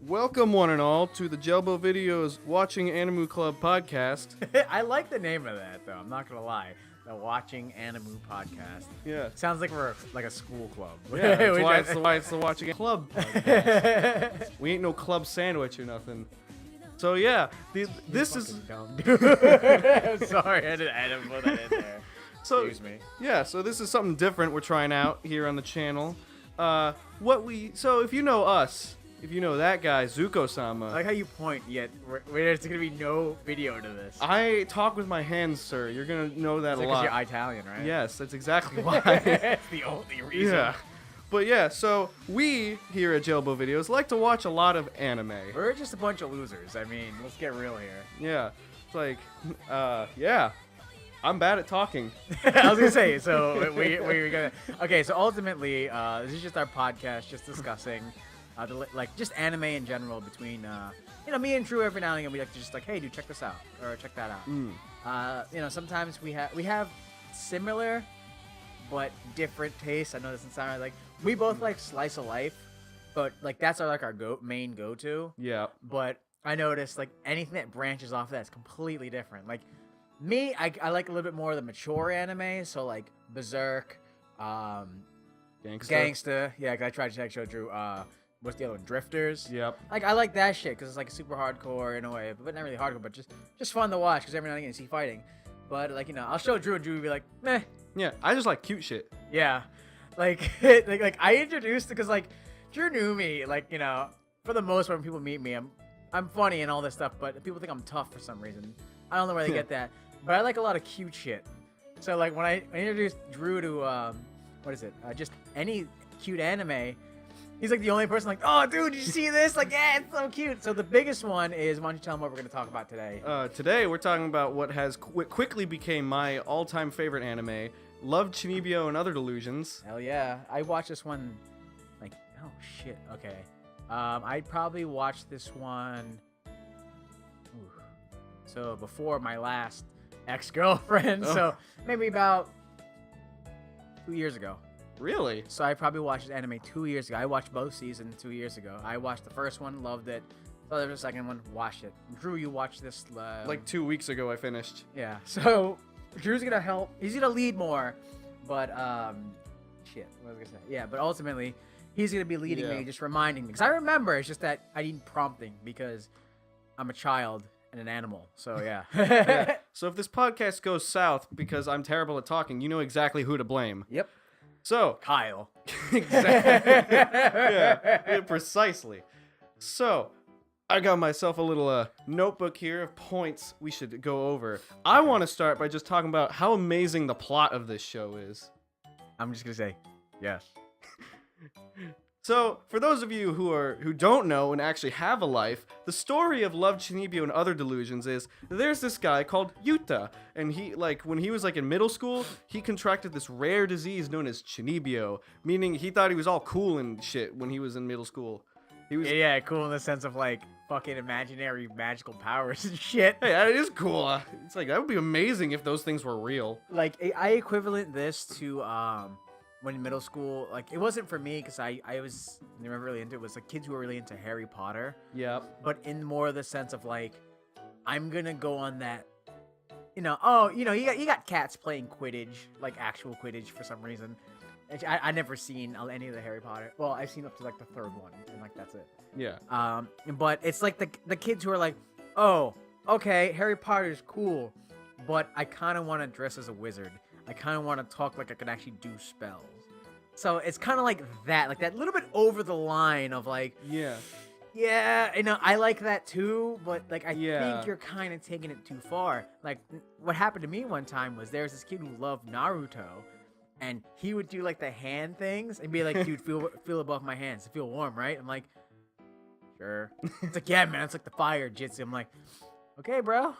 Welcome, one and all, to the Gelbbo Videos Watching Animu Club podcast. I like the name of that, though. I'm not going to lie. The Watching Animu podcast. Yeah. Sounds like we're like a school club. Yeah, that's why it's the Watching Club podcast. We ain't no club sandwich or nothing. So, yeah, this is... dumb, dude. I'm sorry, I didn't put that in there. So, Excuse me. Yeah, so this is something different we're trying out here on the channel. So if you know us, if you know that guy, Zuko-sama. I like how you point, yet there's going to be no video to this. I talk with my hands, sir. You're going to know that a lot. Because you're Italian, right? Yes, that's exactly why. That's the only reason. Yeah. But yeah, so we here at Gelbbo Videos like to watch a lot of anime. We're just a bunch of losers. I mean, let's get real here. Yeah. It's like, yeah. I'm bad at talking. I was gonna say, so we're gonna. Okay, so ultimately, this is just our podcast, just discussing, just anime in general. Between, me and Drew, every now and again, we like to just hey, dude, check this out or check that out. Sometimes we have similar, but different tastes. I know this doesn't sound like we both like slice of life, but that's our main go-to. Yeah. But I noticed anything that branches off that's completely different. Me, I like a little bit more of the mature anime, so Berserk, Gangsta. Yeah, 'cause I tried to show Drew. What's the other one? Drifters. Yep. I like that shit because it's super hardcore in a way, but not really hardcore, but just fun to watch because every now and again you see fighting. But I'll show Drew and Drew will be like, meh. Yeah, I just like cute shit. Yeah, I introduced because Drew knew me, for the most part when people meet me, I'm funny and all this stuff, but people think I'm tough for some reason. I don't know where they get that. But I like a lot of cute shit. So when I introduced Drew to just any cute anime, he's the only person oh dude, did you see this? Yeah, it's so cute. So the biggest one is, why don't you tell him what we're gonna talk about today? Today we're talking about what has quickly became my all-time favorite anime, Love, Chunibyo, and Other Delusions. Hell yeah, I watched this one. Oh shit. Okay. I probably watched this one. So before my last ex-girlfriend, so maybe about 2 years ago. Really? So I probably watched this anime 2 years ago. I watched both seasons 2 years ago. I watched the first one, loved it. Thought there was a second one, watched it. Drew, you watched this 2 weeks ago I finished. Yeah. So Drew's gonna help. He's gonna lead more, but shit. What was I gonna say? Yeah, but ultimately he's gonna be leading me, just reminding me. Because I remember, it's just that I need prompting because I'm a child and an animal. So yeah. Yeah. So if this podcast goes south because I'm terrible at talking, you know exactly who to blame. Yep. So Kyle. Exactly. yeah, precisely. So I got myself a little notebook here of points we should go over. I want to start by just talking about how amazing the plot of this show is. I'm just gonna say yes. So, for those of you who don't know and actually have a life, the story of Love, Chunibyo, and Other Delusions is there's this guy called Yuta, and he when he was in middle school, he contracted this rare disease known as Chunibyo, meaning he thought he was all cool and shit when he was in middle school. He was cool in the sense of fucking imaginary magical powers and shit. Hey, that is cool. It's that would be amazing if those things were real. I equivalent this to when in middle school, it wasn't for me because I was never really into it. It was kids who were really into Harry Potter. Yep. But in more the sense of I'm gonna go on that, you got cats playing Quidditch, actual Quidditch for some reason. I never seen any of the Harry Potter. Well, I've seen up to the third one, and that's it. Yeah. But it's the kids who are oh, okay, Harry Potter's cool, but I kind of want to dress as a wizard. I kind of want to talk like I could actually do spells. So it's kind of that little bit over the line of yeah, I like that too, but I think you're kind of taking it too far. What happened to me one time was there's this kid who loved Naruto, and he would do the hand things and be dude, feel above my hands, feel warm, right? I'm sure. It's yeah, man, it's the fire jitsu. I'm okay, bro.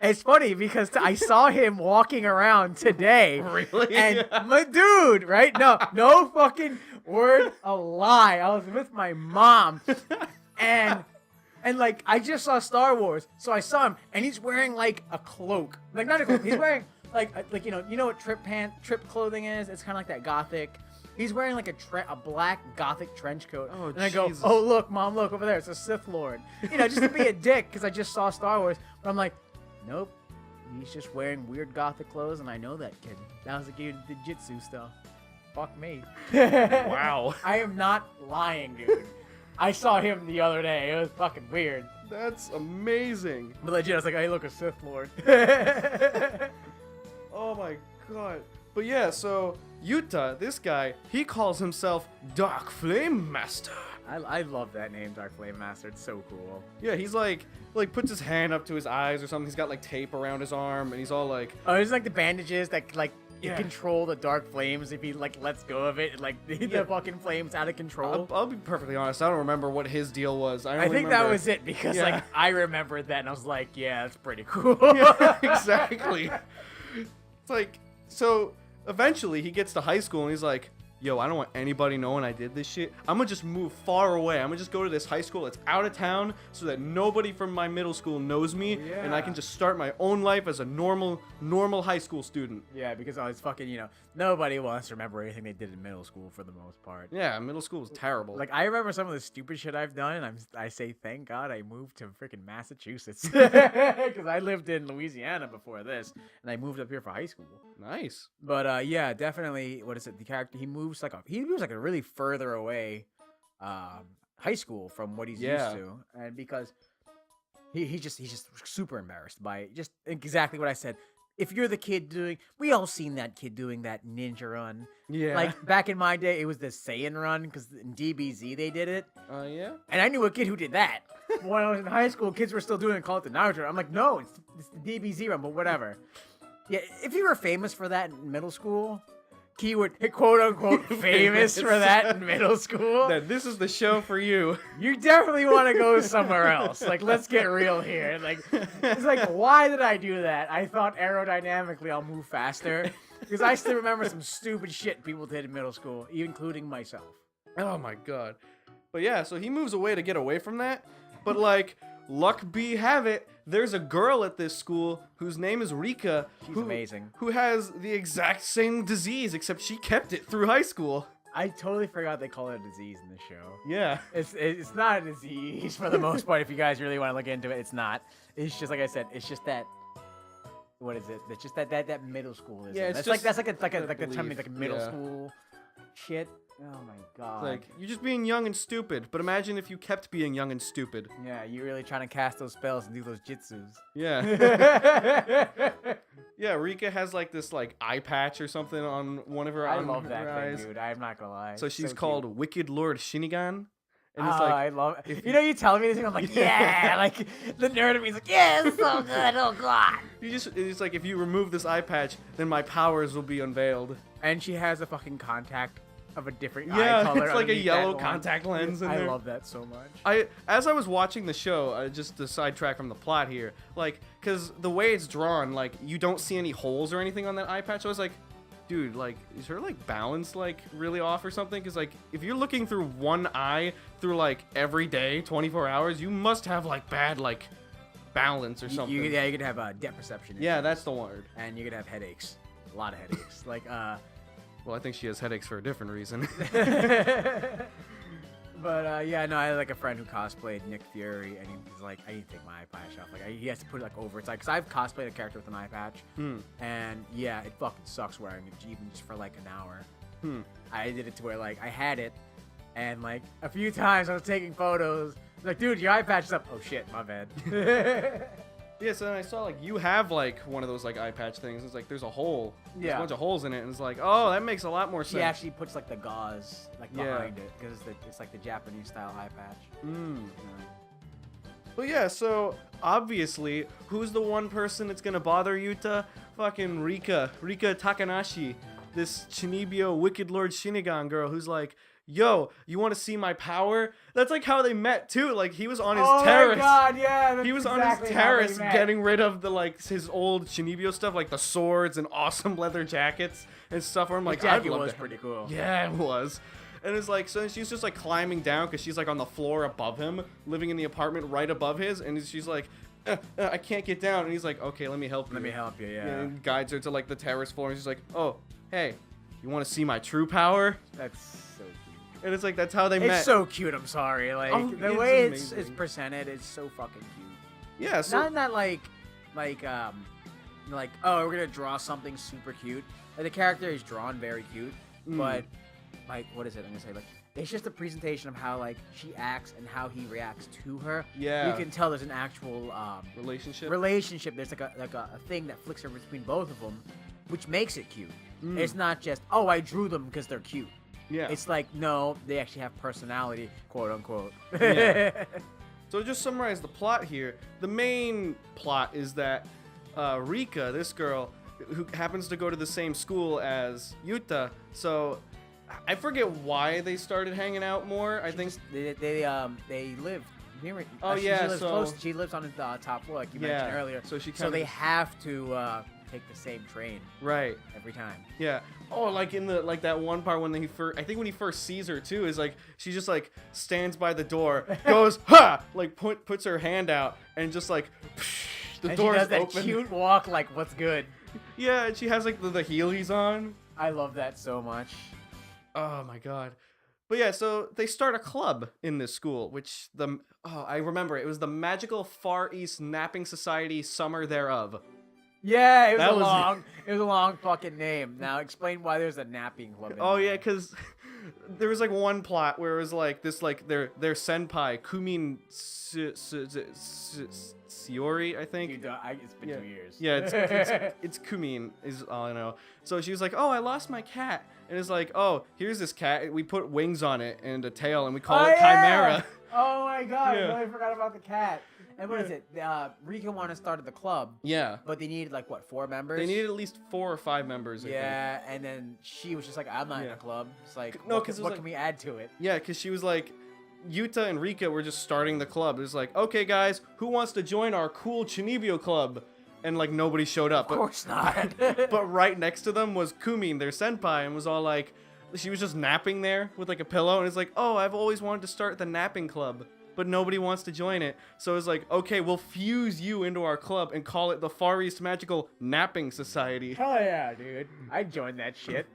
It's funny because I saw him walking around today. Really? And my dude, right? No fucking word a lie. I was with my mom. And I just saw Star Wars. So I saw him and he's wearing a cloak. Not a cloak. He's wearing you know what trip clothing is? It's kind of that gothic He's wearing like a black gothic trench coat. Oh, and I go, Jesus. oh look, mom, look over there. It's a Sith Lord. You know, just to be a dick because I just saw Star Wars. But I'm like, nope. He's just wearing weird gothic clothes, and I know that kid. That was the kid who did jitsu stuff. Fuck me. Wow. I am not lying, dude. I saw him the other day. It was fucking weird. That's amazing. But legit, I was like, hey, look, a Sith Lord. Oh my god. But yeah, so Yuta, this guy, he calls himself Dark Flame Master. I love that name, Dark Flame Master. It's so cool. Yeah, he's like puts his hand up to his eyes or something. He's got like tape around his arm, and he's all like, Oh, it's like the bandages that like Yeah. control the dark flames if he like lets go of it. And, like the fucking flames out of control. I'll be perfectly honest. I don't remember what his deal was. I only think that remember- was it because Yeah. like I remembered that and I was like, yeah, that's pretty cool. Yeah, exactly. It's like, so eventually he gets to high school and he's like, yo, I don't want anybody knowing I did this shit. I'm gonna just move far away. I'm gonna just go to this high school that's out of town so that nobody from my middle school knows me, and I can just start my own life as a normal high school student. Yeah, because I was fucking, nobody wants to remember anything they did in middle school for the most part. Yeah, middle school was terrible. Like, I remember some of the stupid shit I've done, and I say, thank God I moved to freaking Massachusetts. Because I lived in Louisiana before this, and I moved up here for high school. Nice. But, yeah, definitely, what is it, the character, he moves like a really further away high school from what he's used to. And because he's just super embarrassed by just exactly what I said. If you're the kid we all seen that kid doing that ninja run. Yeah. Like back in my day, it was the Saiyan run because in DBZ they did it. Yeah. And I knew a kid who did that. When I was in high school, kids were still doing it and called it the Naruto run. I'm like, no, it's the DBZ run, but whatever. Yeah, if you were famous for that in middle school, keyword, quote unquote, famous for that in middle school, Then this is the show for you. you definitely want to go somewhere else. Like, let's get real here. Like, it's like, why did I do that? I thought aerodynamically I'll move faster. Because I still remember some stupid shit people did in middle school, including myself. Oh my god. But yeah, so he moves away to get away from that. But like, luck be have it, there's a girl at this school whose name is Rika. She's amazing. Who has the exact same disease, except she kept it through high school. I totally forgot they call it a disease in the show. Yeah. It's not a disease for the most part. If you guys really want to look into it, it's not. It's just like I said. It's just that. What is it? It's just that middle school. Yeah, it's that's just like the belief. time like middle Yeah. school shit. Oh my god. Like, you're just being young and stupid. But imagine if you kept being young and stupid. Yeah, you really trying to cast those spells and do those jitsus. Yeah. Yeah, Rika has like this like eye patch or something on one of her I on love her that eyes. thing, dude. I'm not gonna lie. So she's cute. called Wicked Lord Shinigan. And it's Oh, like, I love it. You telling me this thing, I'm like, yeah, like the nerd of me is like, yeah, it's so good, oh god. it's like, if you remove this eye patch, then my powers will be unveiled. And she has a fucking contact of a different Yeah, eye color. it's like a underneath yellow that one. contact lens in I there. love that so much. As I was watching the show, just to sidetrack from the plot here, like, because the way it's drawn, like, you don't see any holes or anything on that eye patch. So I was like, dude, like, is her, like, balance, like, really off or something? Because, like, if you're looking through one eye through, like, every day, 24 hours, you must have, like, bad, like, balance or something. You could have depth perception. Yeah, issues. that's the word. And you could have headaches. A lot of headaches. Like, Well, I think she has headaches for a different reason. But yeah, no, I had like a friend who cosplayed Nick Fury, and he's like, I need to take my eye patch off. Like, he has to put it like over its eye, because I've cosplayed a character with an eye patch, and yeah, it fucking sucks wearing it even just for like an hour. I did it to where like I had it, and like a few times I was taking photos, like, dude, your eye patch is up. Oh shit, my bad. Yeah, so then I saw, like, you have, like, one of those, like, eye patch things. It's like, there's a hole. There's Yeah. a bunch of holes in it, and it's like, oh, that makes a lot more She sense. actually puts like the gauze like Yeah. behind it, because it's like the Japanese style eye patch. But yeah, so obviously, who's the one person that's gonna bother Yuta? Fucking Rika Takanashi, this Chunibyo Wicked Lord Shinigan girl who's like, yo, you want to see my power? That's like how they met too. Like, he was on his terrace. Oh my god, yeah. That's He was exactly on his how they terrace met. getting rid of the, like, his old Chunibyo stuff, like the swords and awesome leather jackets and stuff. Where I'm like, The I'd jacket love was to- pretty cool. Yeah, it was. And it's like, so she's just like climbing down because she's like on the floor above him, living in the apartment right above his, and she's like, I can't get down. And he's like, okay, let me help you. Let me help you, yeah. And guides her to like the terrace floor, and she's like, oh, hey, you want to see my true power? That's so cute. And it's like, that's how they met. It's so cute. I'm sorry. Like Oh, the it's way it's amazing. presented is so fucking cute. Yeah, so Not in that like oh, we're gonna draw something super cute. Like the character is drawn very cute, but like what is it? I'm gonna say like it's just a presentation of how like she acts and how he reacts to her. Yeah. You can tell there's an actual relationship. There's like a thing that flicks over between both of them, which makes it cute. It's not just oh I drew them because they're cute. Yeah. It's like no, they actually have personality, quote unquote. Yeah. So to just summarize the plot here, the main plot is that Rika, this girl, who happens to go to the same school as Yuta, so I forget why they started hanging out more. I think they live. Oh yeah, she lives so close. She lives on the top floor, like you mentioned earlier. So they have to take the same train right every time. Yeah. Oh, like in the that one part when I think when he first sees her too is like she just like stands by the door, goes ha, like puts her hand out and just like the and door's she does that open. cute walk, like what's good. Yeah, and she has like the heelys on. I love that so much. Oh my god. But yeah, so they start a club in this school, which I remember it was the Magical Far East Napping Society Summer Thereof. Yeah, it was a long fucking name. Now explain why there's a napping club. Oh yeah, because there was like one plot where it was like this like their senpai Kumin Siori, I think. It's been 2 years. Yeah, it's Kumin is all I know. So she was like, "Oh, I lost my cat," and it's like, "Oh, here's this cat. We put wings on it and a tail, and we call it Chimera." Oh my god, Yeah. I totally forgot about the cat. And what is it? Rika wanted to start the club. Yeah. But they needed like what, 4 members? They needed at least 4 or 5 members. I think. and then she was just like, "I'm not in a club." It's like, No, what can we add to it? Yeah, because she was like, Yuta and Rika were just starting the club. It was like, okay, guys, who wants to join our cool Chunibyo club? And like nobody showed up. Of course not. But right next to them was Kumin, their senpai, and was all like, she was just napping there with like a pillow, and it's like, oh, I've always wanted to start the napping club, but nobody wants to join it. So it's like, okay, we'll fuse you into our club and call it the Far East Magical Napping Society. Hell yeah, dude. I'd join that shit.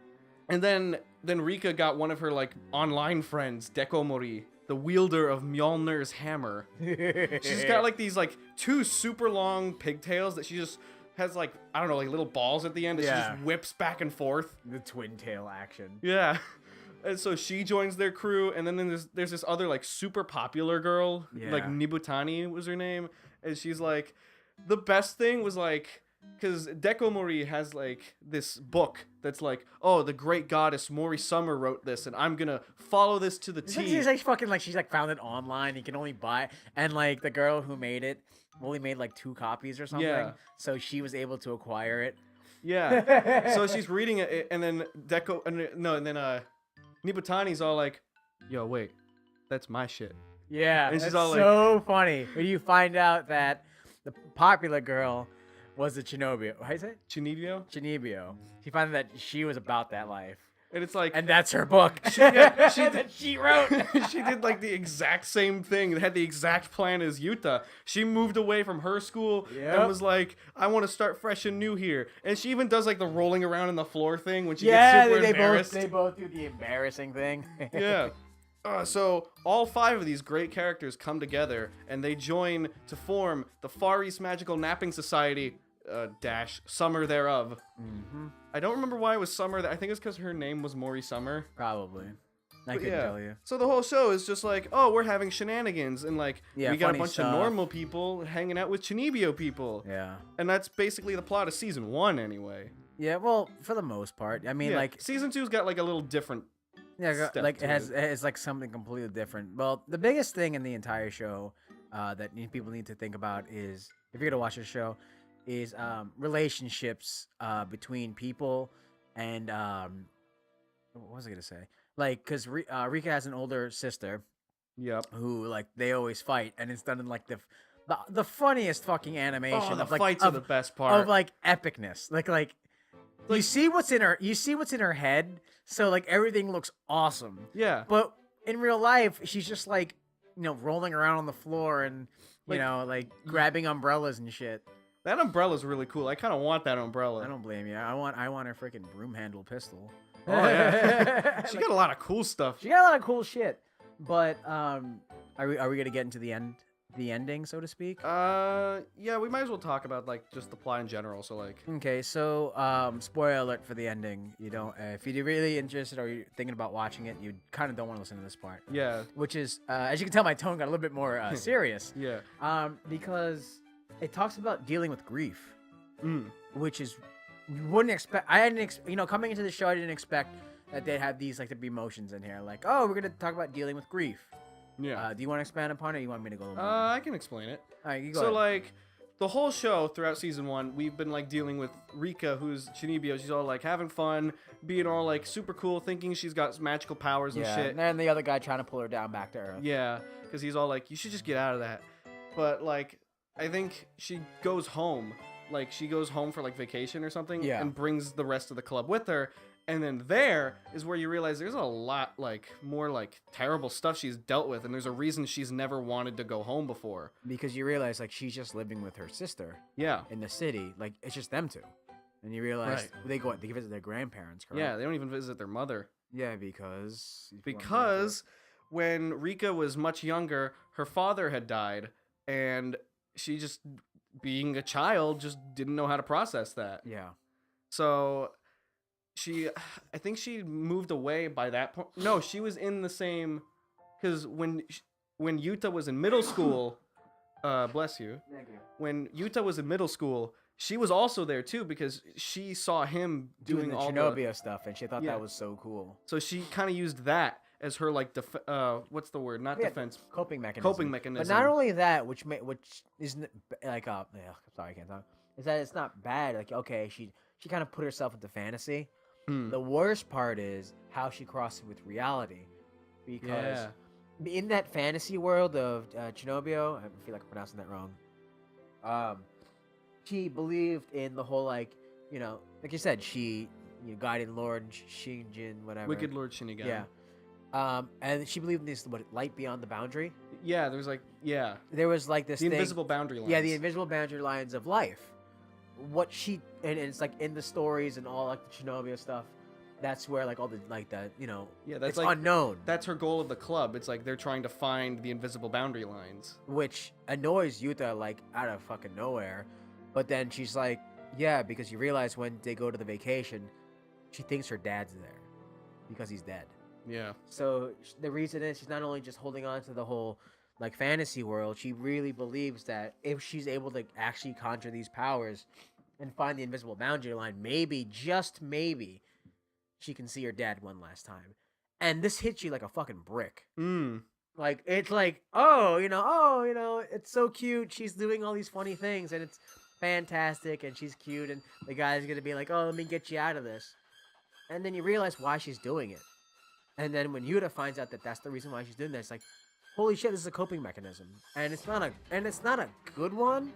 And then Rika got one of her like online friends, Dekomori, the wielder of Mjolnir's hammer. She's got like these like 2 super long pigtails that she just has like, I don't know, like little balls at the end that she just whips back and forth. The twin tail action. Yeah. And so she joins their crew, and then there's this other like super popular girl, like Nibutani was her name, and she's like, the best thing was like, because Dekomori has like this book that's like, oh, the great goddess Mori Summer wrote this, and I'm gonna follow this to the T. She's like fucking like she's like found it online. You can only buy it, and like the girl who made it only made like 2 copies or something. Yeah. So she was able to acquire it. Yeah. So she's reading it, and then Nibutani's all like, yo, wait, that's my shit. Yeah, and she's that's all so funny when you find out that the popular girl was the Chunibyo. How do you say it? Chunibyo? Chunibyo. She found that she was about that life. And it's like, and that's her book. She wrote. She did like the exact same thing. Had the exact plan as Yuta. She moved away from her school and was like, I want to start fresh and new here. And she even does like the rolling around on the floor thing when she gets super embarrassed. They both do the embarrassing thing. Yeah. So all 5 of these great characters come together and they join to form the Far East Magical Napping Society dash Summer Thereof. Mm-hmm. I don't remember why it was Summer. I think it's because her name was Mori Summer. Probably. I couldn't tell you. So the whole show is just like, oh, we're having shenanigans, and like we got a bunch of normal people hanging out with Chunibyo people. Yeah. And that's basically the plot of season 1 anyway. Yeah, well, for the most part. I mean, like season 2's got like a little different. Yeah, like it has like something completely different. Well, the biggest thing in the entire show that people need to think about is, if you're gonna watch the show, is relationships between people and what was I gonna say? Like, because Rika has an older sister. Yep. Who like they always fight, and it's done in like the funniest fucking animation. Oh, the of, like, fights are the best part of like epicness. Like you see what's in her head, so like everything looks awesome. Yeah. But in real life, she's just like, rolling around on the floor and like grabbing umbrellas and shit. That umbrella's really cool. I kind of want that umbrella. I don't blame you. I want her freaking broom handle pistol. Oh yeah. She got a lot of cool stuff. She got a lot of cool shit. But are we gonna get into the ending, so to speak? Yeah, we might as well talk about like just the plot in general. So like, Okay, so spoiler alert for the ending. You don't if you're really interested or you're thinking about watching it, you kind of don't want to listen to this part. yeah, Which is, as you can tell, my tone got a little bit more serious. yeah, Because it talks about dealing with grief, mm. which is you wouldn't expect. I hadn't, coming into the show, I didn't expect that they'd have these like the emotions in here. Like, oh, we're gonna talk about dealing with grief. yeah. Do you want to expand upon it? Or you want me to go? I can explain it. All right, you go. So ahead. like, the whole show throughout season 1, we've been like dealing with Rika, who's Chunibyo. She's all like having fun, being all like super cool, thinking she's got magical powers and yeah, shit. and then the other guy trying to pull her down back to earth. Yeah, because he's all like, you should just get out of that. But like, I think she goes home. Like, she goes home for like vacation or something, Yeah. and brings the rest of the club with her. And then there is where you realize there's a lot like more like terrible stuff she's dealt with, and there's a reason she's never wanted to go home before. Because you realize like she's just living with her sister Yeah. in the city, like it's just them two, and you realize Right. they visit their grandparents. Correct? Yeah, they don't even visit their mother. Yeah, because When Rika was much younger, her father had died, and she just, being a child, just didn't know how to process that. yeah, So I think she moved away by that point. No, she was in the same, because when Yuta was in middle school, bless you. thank you. When Yuta was in middle school, she was also there too, because she saw him Doing doing the all Chunibyo stuff, and she thought Yeah. that was so cool. So she kind of used that as her like what's the word? Not Yeah, defense. Coping mechanism. Coping mechanism. But not only that, which isn't like sorry, I can't talk. Is that it's not bad. Like okay, she kind of put herself into fantasy. Hmm. The worst part is how she crossed it with reality, because in that fantasy world of Chunibyo, I feel like I'm pronouncing that wrong. She believed in the whole like like you said, she guided Lord Shinjin, whatever. Wicked Lord Shinigami. Yeah. And she believed in this light beyond the boundary. Yeah, there's like There was like this the thing, invisible boundary lines. yeah, the invisible boundary lines of life. What she and it's like in the stories and all like the Chunibyo stuff. That's where like all the like that Yeah, that's it's like unknown, that's her goal of the club. It's like they're trying to find the invisible boundary lines. which annoys Yuta like out of fucking nowhere. But then she's like, yeah, because you realize when they go to the vacation, she thinks her dad's there because he's dead. Yeah. So the reason is she's not only just holding on to the whole like fantasy world, she really believes that if she's able to actually conjure these powers and find the invisible boundary line, maybe, just maybe, she can see her dad one last time. And this hits you like a fucking brick. Like it's like, it's so cute. She's doing all these funny things and it's fantastic and she's cute and the guy's gonna be like, oh, let me get you out of this. And then you realize why she's doing it. And then when Yuta finds out that that's the reason why she's doing that, it's like, holy shit, this is a coping mechanism. And it's not a good one.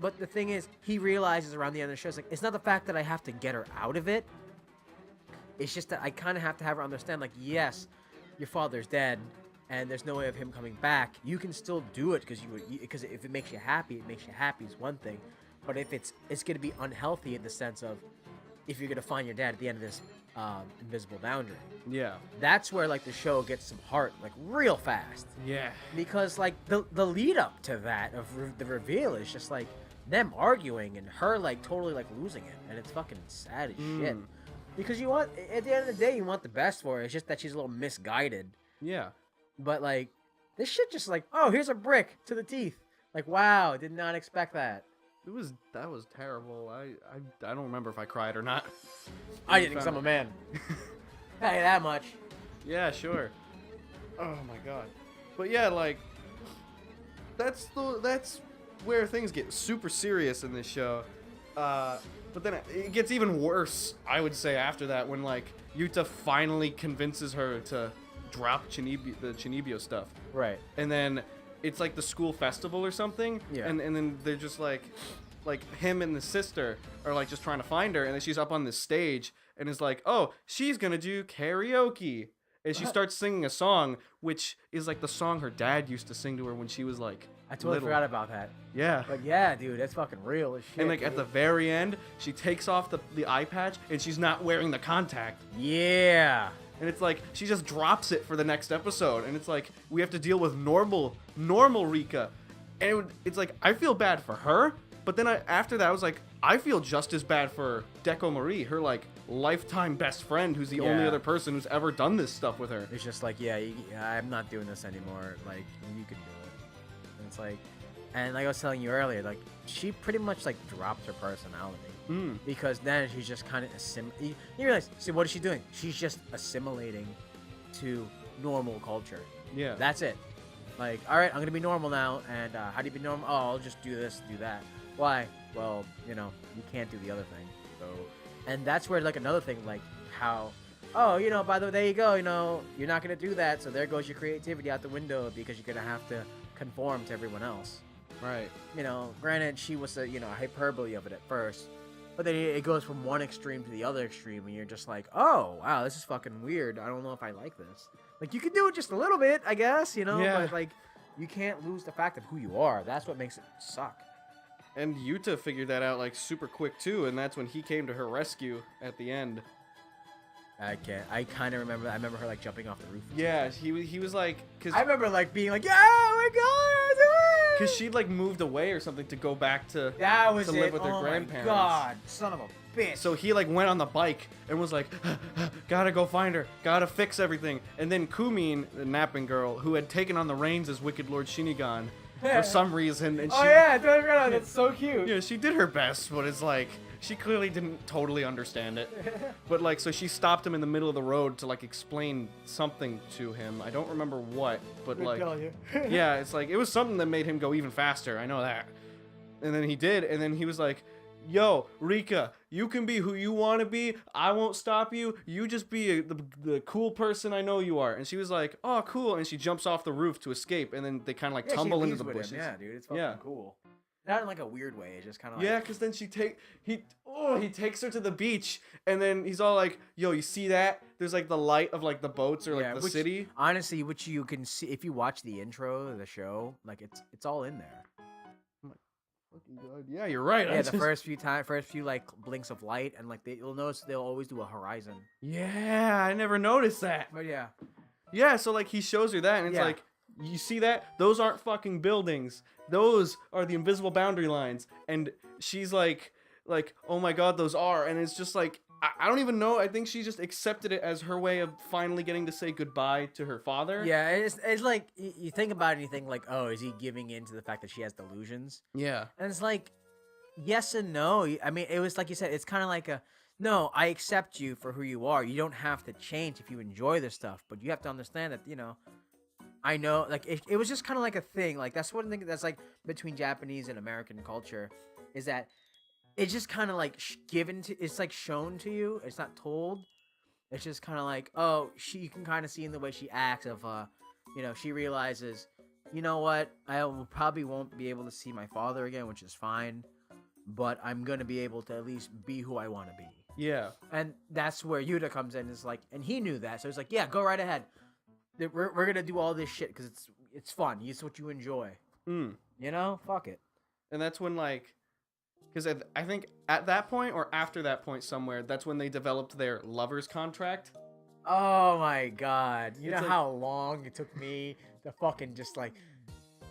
But the thing is, he realizes around the end of the show, it's not the fact that I have to get her out of it. It's just that I kind of have to have her understand, like, yes, your father's dead, and there's no way of him coming back. You can still do it because if it makes you happy, it makes you happy is one thing. But if it's going to be unhealthy in the sense of if you're going to find your dad at the end of this invisible boundary. Yeah. That's where like the show gets some heart like real fast. Yeah. Because like the lead up to that of the reveal is just like them arguing and her like totally like losing it, and it's fucking sad as shit. Because you want at the end of the day you want the best for her. It's just that she's a little misguided. Yeah. But like this shit just like, oh, here's a brick to the teeth. Like wow, did not expect that. That was terrible. I don't remember if I cried or not. I didn't because I'm a man. Tell you that much. Yeah, sure. Oh my god. But yeah, like that's where things get super serious in this show. But then it gets even worse, I would say, after that when like Yuta finally convinces her to drop the Chunibyo stuff. Right. And then it's like the school festival or something. Yeah. And then they're just like him and the sister are like just trying to find her, and then she's up on this stage and is like, oh, she's gonna do karaoke. And she starts singing a song, which is like the song her dad used to sing to her when she was like I totally little. forgot about that. Yeah. But yeah, dude, that's fucking real as shit. And like dude. at the very end, she takes off the eye patch and she's not wearing the contact. Yeah. And it's like she just drops it for the next episode, and it's like we have to deal with normal Rika, and it's like I feel bad for her, but then after that I was like I feel just as bad for Deco Marie, her like lifetime best friend, who's the only Yeah. other person who's ever done this stuff with her. It's just like, yeah, I'm not doing this anymore. Like, you can do it. And it's like, and like I was telling you earlier, like, she pretty much, like, dropped her personality. Because then she's just kind of you realize, see, what is she doing? She's just assimilating to normal culture. Yeah. That's it. Like, all right, I'm going to be normal now. And how do you be normal? Oh, I'll just do this, do that. Why? Well, you know, you can't do the other thing. So, and that's where, like, another thing, like, how, oh, you know, by the way, there you go, you know, you're not going to do that, so there goes your creativity out the window because you're going to have to conform to everyone else. Right. You know, granted, she was a, you know, hyperbole of it at first, but then it goes from one extreme to the other extreme, and you're just like, oh, wow, this is fucking weird. I don't know if I like this. Like, you can do it just a little bit, I guess, you know, Yeah. but, like, you can't lose the fact of who you are. That's what makes it suck. And Yuta figured that out like super quick too, and that's when he came to her rescue at the end. I can't. I kind of remember. I remember her like jumping off the roof. Yeah, he was like, I remember like being like, yeah, oh my god, cause she'd like moved away or something to go back to that was to it. live with her Oh grandparents. my god, son of a bitch. So he like went on the bike and was like, gotta go find her, gotta fix everything. And then Kumin, the napping girl, who had taken on the reins as Wicked Lord Shinigan for some reason, and she, oh yeah, I totally forgot. That's so cute. yeah, she did her best, but it's like she clearly didn't totally understand it. But like, so she stopped him in the middle of the road to like explain something to him. I don't remember what, but like, yeah, it's like it was something that made him go even faster. I know that. And then he did, and then he was like, yo, Rika, you can be who you want to be. I won't stop you. You just be the cool person I know you are. And she was like, oh, cool. And she jumps off the roof to escape. And then they kind of like tumble into the bushes. Yeah, dude, it's fucking cool. Not in like a weird way. It's just kind of like... Yeah, because then he takes her to the beach. And then he's all like, yo, you see that? There's like the light of like the boats or like the city. Honestly, which you can see if you watch the intro of the show, like it's all in there. Yeah, you're right. Yeah, the first few like blinks of light, and like you'll notice they'll always do a horizon. Yeah, I never noticed that. But yeah. Yeah, so like he shows her that, and it's like, you see that? Those aren't fucking buildings. Those are the invisible boundary lines. And she's like, oh my god, those are. And it's just like, I don't even know. I think she just accepted it as her way of finally getting to say goodbye to her father. Yeah, it's like, you think about it and you think like, oh, is he giving in to the fact that she has delusions? Yeah. And it's like, yes and no. I mean, it was like you said, it's kind of like no, I accept you for who you are. You don't have to change if you enjoy this stuff, but you have to understand that, you know, I know, like, it was just kind of like a thing. Like, that's one thing that's like between Japanese and American culture is that it's just kind of like it's like shown to you. It's not told. It's just kind of like, oh, you can kind of see in the way she acts of, you know, she realizes, you know what, probably won't be able to see my father again, which is fine, but I'm going to be able to at least be who I want to be. Yeah. And that's where Yuta comes in, is like, and he knew that, so he's like, yeah, go right ahead. We're going to do all this shit because it's fun. It's what you enjoy. You know? Fuck it. And that's when, like, because I think at that point or after that point somewhere, that's when they developed their lovers contract. Oh my god. You know like, how long it took me to fucking just like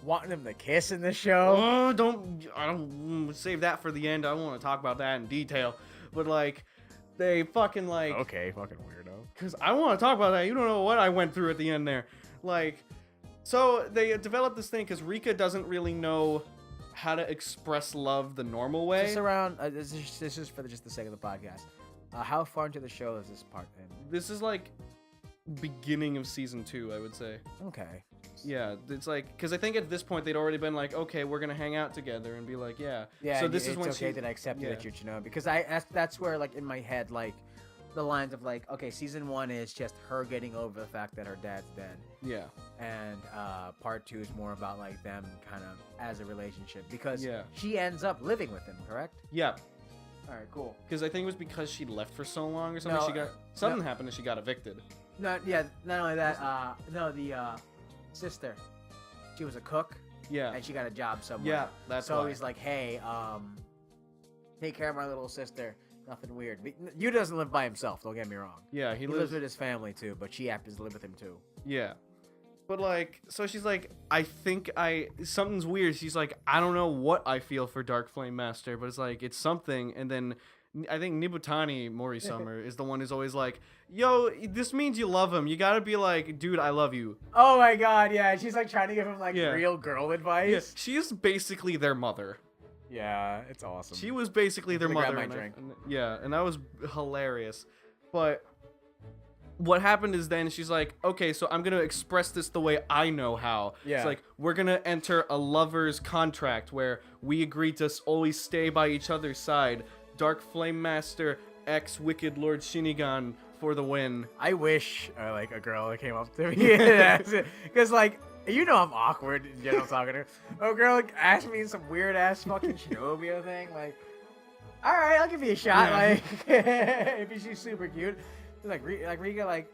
wanting them to kiss in this show? Oh, I don't save that for the end. I don't want to talk about that in detail. But like, they fucking like... Okay, fucking weirdo. Because I want to talk about that. You don't know what I went through at the end there. Like, so they developed this thing because Rika doesn't really know how to express love the normal way. Just around, this is for just the sake of the podcast. How far into the show is this part in? This is like beginning of season 2, I would say. Okay. Yeah, it's like, because I think at this point they'd already been like, okay, we're gonna hang out together and be like, yeah. Yeah. So this is it's when okay that I accepted that you're Chunibyo, because that's where like in my head like the lines of like, okay, season 1 is just her getting over the fact that her dad's dead. Yeah. And part 2 is more about like them kind of as a relationship, because Yeah. she ends up living with him, correct? Yeah. All right, cool. Because I think it was because she left for so long or something. No, Something happened and she got evicted. Not only that. No, the sister. She was a cook. Yeah. And she got a job somewhere. Yeah, that's so why. he's like, hey, take care of my little sister. Nothing weird. Yuta doesn't live by himself. Don't get me wrong. Yeah, he lives with his family too, but she happens to live with him too. Yeah. But like, so she's like, I think something's weird. She's like, I don't know what I feel for Dark Flame Master, but it's like, it's something. And then I think Nibutani Mori-summer is the one who's always like, yo, this means you love him. You gotta be like, dude, I love you. Oh my god, yeah. She's like trying to give him like real girl advice. Yeah. She is basically their mother. Yeah, it's awesome. She was basically their mother. Grab my drink. And that was hilarious. But what happened is then she's like, okay, so I'm going to express this the way I know how. Yeah. It's like, we're going to enter a lover's contract where we agree to always stay by each other's side. Dark Flame Master X Wicked Lord Shinigan for the win. I wish like a girl came up to me because like, you know I'm awkward in general talking to her. Oh, girl, asked me some weird ass fucking Chunibyo thing. Like, all right, I'll give you a shot. Yeah. Like, if she's super cute. Like Rika, like,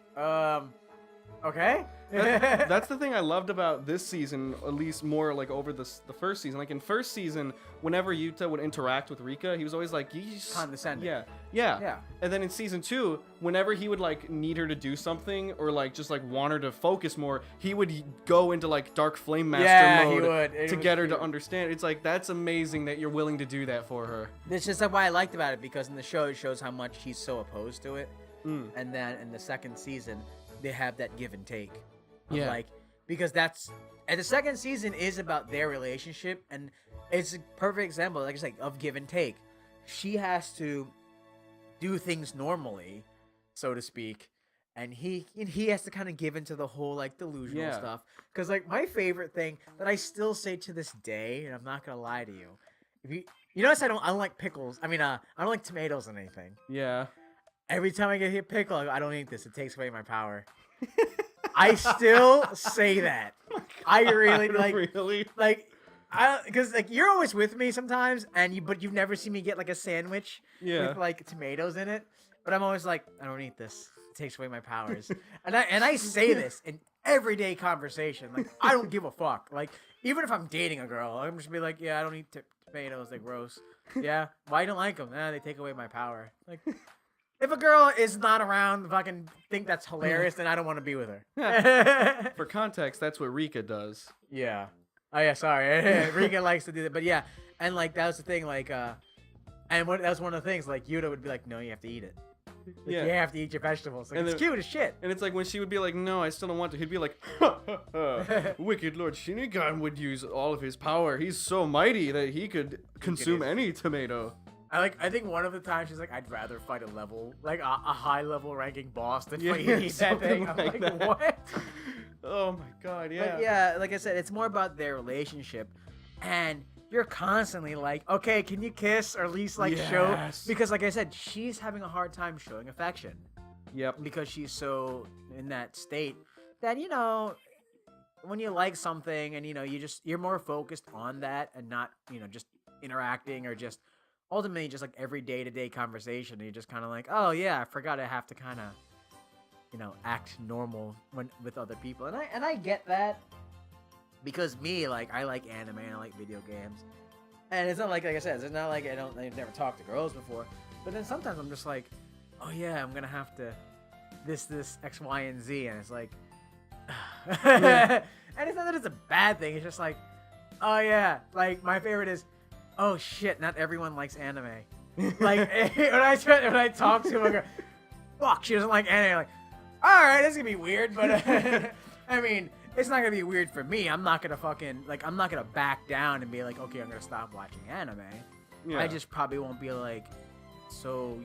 okay. That's the thing I loved about this season, at least more like over the first season. Like in first season, whenever Yuta would interact with Rika, he was always like, condescending. Yeah. And then in season 2, whenever he would like need her to do something or like just like want her to focus more, he would go into like Dark Flame Master mode to get her to understand. It's like, that's amazing that you're willing to do that for her. It's just like why I liked about it, because in the show it shows how much he's so opposed to it. And then in the second season, they have that give and take. Yeah. Like, because and the second season is about their relationship, and it's a perfect example, like I said, of give and take. She has to do things normally, so to speak, and he has to kind of give into the whole like delusional stuff. Because like my favorite thing that I still say to this day, and I'm not gonna lie to you, if you notice I don't like pickles. I mean, I don't like tomatoes and anything. Yeah. Every time I get hit pickle, I go, I don't eat this. It takes away my power. I still say that. I really because like you're always with me sometimes, but you've never seen me get like a sandwich with like tomatoes in it. But I'm always like, I don't eat this. It takes away my powers. and I say this in everyday conversation. Like I don't give a fuck. Like even if I'm dating a girl, I'm just be like, yeah, I don't eat tomatoes. They're gross. Yeah, why you don't like them? They take away my power. Like. If a girl is not around, fucking think that's hilarious, then I don't want to be with her. For context, that's what Rika does. Yeah. Oh yeah, sorry. Rika likes to do that, but yeah, and like that was the thing, like, that was one of the things. Like Yuta would be like, "No, you have to eat it. Like, you have to eat your vegetables." Like, it's cute as shit. And it's like when she would be like, "No, I still don't want to." He'd be like, "Wicked Lord Shinigan would use all of his power. He's so mighty that he could consume any tomato." I think one of the times she's like, I'd rather fight a high level ranking boss than fight that thing. I'm like, that. what? Oh my god, yeah. But yeah, like I said, it's more about their relationship, and you're constantly like, okay, can you kiss or at least like show? Because like I said, she's having a hard time showing affection. Yep. Because she's so in that state that when you like something and you're more focused on that and not just interacting or just. Ultimately, just like every day-to-day conversation, you're just kind of like, oh yeah, I forgot I have to kind of, act normal with other people, and I get that, because me, like, I like anime and I like video games, and it's not like I said, it's not like I've never talked to girls before, but then sometimes I'm just like, oh yeah, I'm gonna have to this X, Y, and Z, and it's like, and it's not that it's a bad thing, it's just like, oh yeah, like my favorite is. Oh shit! Not everyone likes anime. Like when I talk to a girl, fuck, she doesn't like anime. Like, all right, this is gonna be weird, but I mean, it's not gonna be weird for me. I'm not gonna back down and be like, okay, I'm gonna stop watching anime. Yeah. I just probably won't be like, so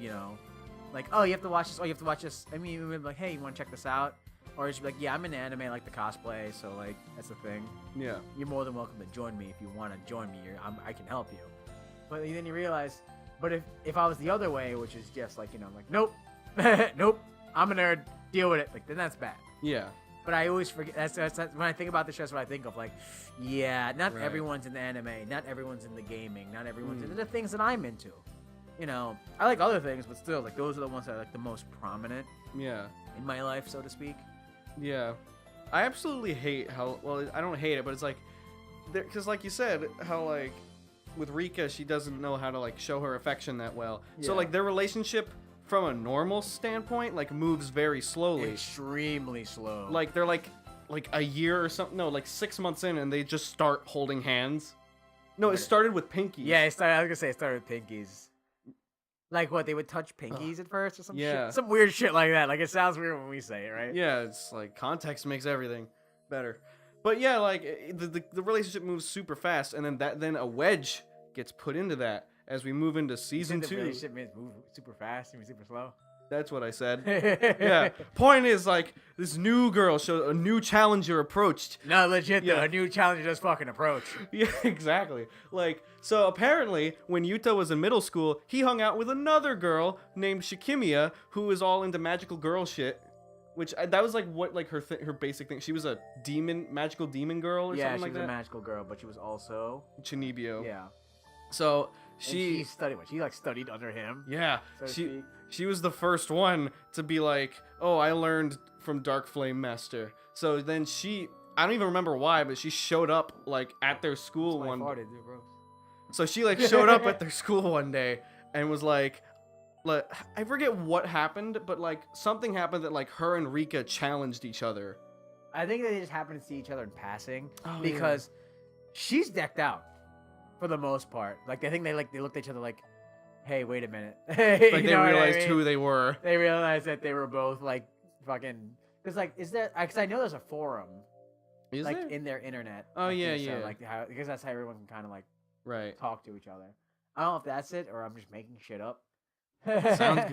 like, oh, you have to watch this. Oh, you have to watch this. I mean, we'd be like, hey, you want to check this out? Or just be like, yeah, I'm in anime, I like the cosplay, so like that's the thing. Yeah. You're more than welcome to join me if you want to join me. I can help you. But then you realize, but if I was the other way, which is just like like nope, nope, I'm a nerd, deal with it. Like then that's bad. Yeah. But I always forget. That's when I think about this, that's what I think of. Like, yeah, not everyone's in the anime, not everyone's in the gaming, not everyone's into the things that I'm into. I like other things, but still, like those are the ones that are like the most prominent. Yeah. in my life, so to speak. Yeah. I absolutely hate how, well, I don't hate it, but it's like, because like you said, how like, with Rika, she doesn't know how to like show her affection that well. So Yeah. like their relationship from a normal standpoint, like moves very slowly. Extremely slow. Like they're like a year or something, no, like 6 months in and they just start holding hands. No, it started with pinkies. Yeah, I was gonna say it started with pinkies. Like what, they would touch pinkies at first or some Yeah. shit? Some weird shit like that. Like it sounds weird when we say it, right? Yeah, it's like context makes everything better. But yeah, like the relationship moves super fast, and then a wedge gets put into that as we move into season The 2. relationship move super fast, super slow. That's what I said. Yeah. Point is, like, this new girl showed a new challenger approached. No, legit though, Yeah. a new challenger just fucking approach. Yeah, exactly. Like, so apparently, when Yuta was in middle school, he hung out with another girl named Shikimiya, who was all into magical girl shit. Which that was like what like her basic thing. She was a magical demon girl or Yeah, something she like was that. a magical girl, but she was also Chunibyo. yeah. So And she studied what? She like studied under him. yeah, So to she speak. she was the first one to be like, oh, I learned from Dark Flame Master. So then I don't even remember why, but she showed up like at their school That's why I one. farted, dude, bro. So she like showed up at their school one day and was like, I forget what happened, but like something happened that like her and Rika challenged each other. I think they just happened to see each other in passing Oh, because she's decked out for the most part. Like I think they looked at each other like, "Hey, wait a minute." Like You they know what I realized mean? who they were. They realized that they were both like fucking. Cause like, is there? Cause I know there's a forum Is like there? in their internet. Oh, I yeah, think so, yeah. Like how because that's how everyone can kind of like Right. talk to each other. I don't know if that's it or I'm just making shit up.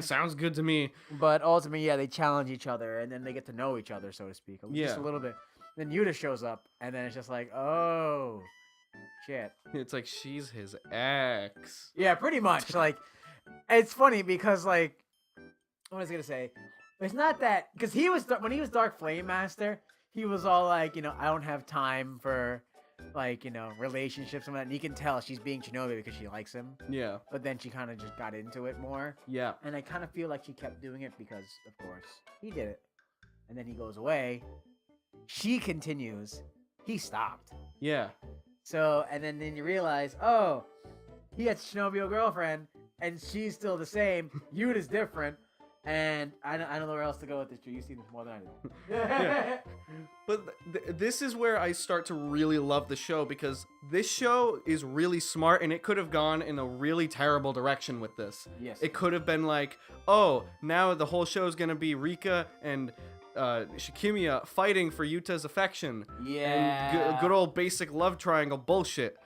Sounds good to me. But ultimately, yeah, they challenge each other and then they get to know each other, so to speak, just Yeah. a little bit. Then Yuta shows up and then it's just like, oh, shit. It's like she's his ex. Yeah, pretty much. Like, it's funny because like, what was I gonna say? It's not that because when he was Dark Flame Master, he was all like, I don't have time for like relationships and that. And you can tell she's being Chunibyo because she likes him. Yeah. But then she kind of just got into it more. Yeah. And I kind of feel like she kept doing it because, of course, he did it. And then he goes away. She continues. He stopped. Yeah. So, and then you realize, oh, he has a Chunibyo girlfriend, and she's still the same. Yuta's different. And I don't know where else to go with this, Drew. You've seen this more than I do. Yeah. But this is where I start to really love the show because this show is really smart and it could have gone in a really terrible direction with this. Yes. It could have been like, oh, now the whole show is going to be Rika and Shikimiya fighting for Yuta's affection. Yeah. And good old basic love triangle bullshit.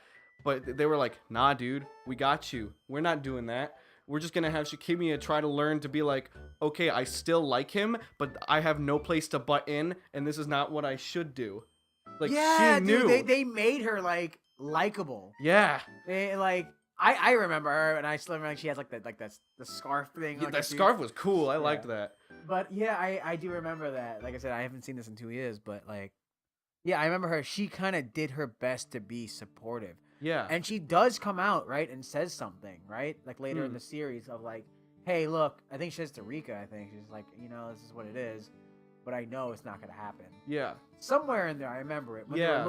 But they were like, nah, dude, we got you. We're not doing that. We're just going to have Shikimiya try to learn to be like, okay, I still like him, but I have no place to butt in, and this is not what I should do. Like, yeah, she knew. dude, they made her, like, likable. Yeah. They, like, I remember her, and I still remember she has, like, the scarf thing. Yeah, like, that scarf was cool. I liked that. But, yeah, I do remember that. Like I said, I haven't seen this in 2 years, but, like, yeah, I remember her. She kind of did her best to be supportive. Yeah. And she does come out, right, and says something, right? Like later in the series of like, hey, look, I think she says to Rika, I think she's like, this is what it is, but I know it's not gonna happen. Yeah. Somewhere in there, I remember it when Yeah. they were